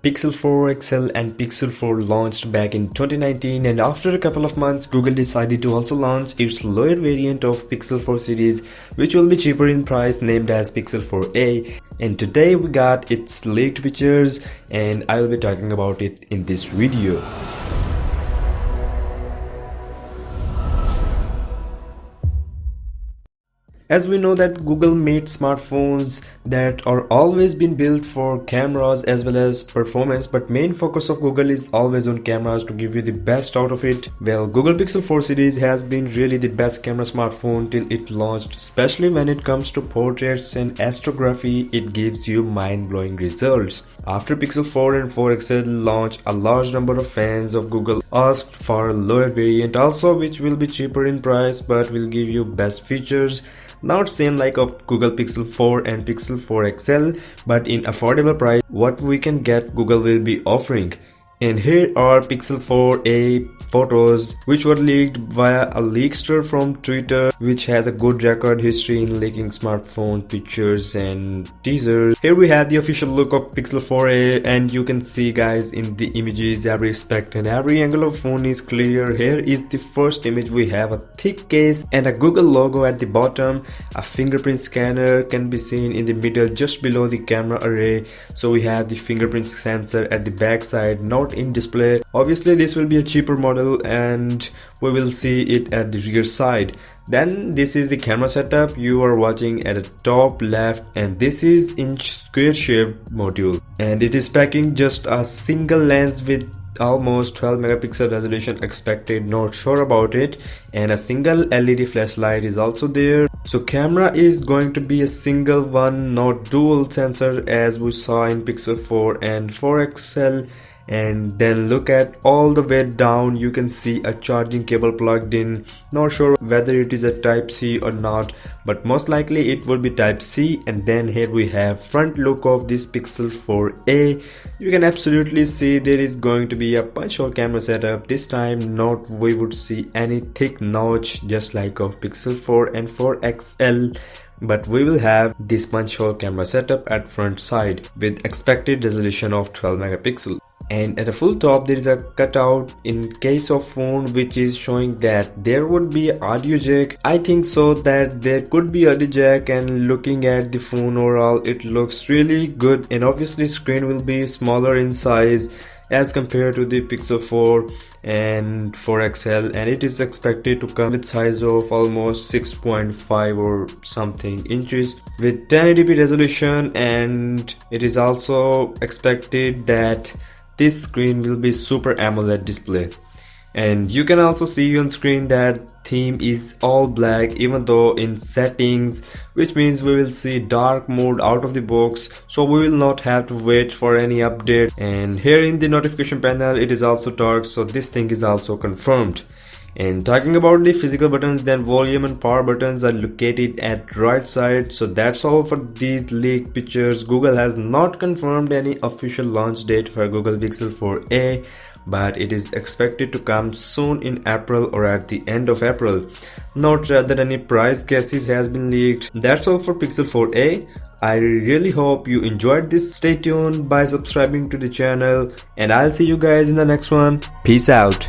Pixel 4 XL and Pixel 4 launched back in 2019, and after a couple of months Google decided to also launch its lower variant of Pixel 4 series, which will be cheaper in price, named as Pixel 4a. And today we got its leaked pictures and I will be talking about it in this video. As we know that Google made smartphones that are always been built for cameras as well as performance, but main focus of Google is always on cameras to give you the best out of it. Well, Google Pixel 4 series has been really the best camera smartphone till it launched, especially when it comes to portraits and astrography. It gives you mind-blowing results. After Pixel 4 and 4 XL launch, a large number of fans of Google asked for a lower variant also, which will be cheaper in price but will give you best features. Not same like of Google Pixel 4 and Pixel 4 XL, but in affordable price what we can get Google will be offering. And here are Pixel 4a photos which were leaked via a leakster from Twitter, which has a good record history in leaking smartphone pictures and teasers. Here we have the official look of Pixel 4a, and you can see guys in the images every aspect and every angle of phone is clear. Here is the first image. We have a thick case and a Google logo at the bottom. A fingerprint scanner can be seen in the middle just below the camera array. So we have the fingerprint sensor at the back side, not in display. Obviously this will be a cheaper model and we will see it at the rear side. Then this is the camera setup you are watching at the top left, and this is inch square shaped module, and it is packing just a single lens with almost 12 megapixel resolution expected, not sure about it, and a single LED flashlight is also there. So camera is going to be a single one, not dual sensor as we saw in Pixel 4 and 4 XL. And then look at all the way down, you can see a charging cable plugged in. Not sure whether it is a type C or not, but most likely it would be type C. And then here we have front look of this Pixel 4a. You can absolutely see there is going to be a punch hole camera setup. This time not we would see any thick notch just like of Pixel 4 and 4 XL, but we will have this punch hole camera setup at front side with expected resolution of 12 megapixel. And at the full top there is a cutout in case of phone which is showing that there would be audio jack. I think so that there could be audio jack, and looking at the phone overall it looks really good, and obviously screen will be smaller in size as compared to the Pixel 4 and 4 XL, and it is expected to come with size of almost 6.5 or something inches with 1080p resolution. And it is also expected that this screen will be Super AMOLED display, and you can also see on screen that theme is all black, even though in settings, which means we will see dark mode out of the box, so we will not have to wait for any update. And here in the notification panel it is also dark, so this thing is also confirmed. And talking about the physical buttons, then volume and power buttons are located at right side. So that's all for these leaked pictures. Google has not confirmed any official launch date for Google Pixel 4a, but it is expected to come soon in April or at the end of April. Not that any price guesses has been leaked. That's all for Pixel 4a. I really hope you enjoyed this. Stay tuned by subscribing to the channel, and I'll see you guys in the next one. Peace out.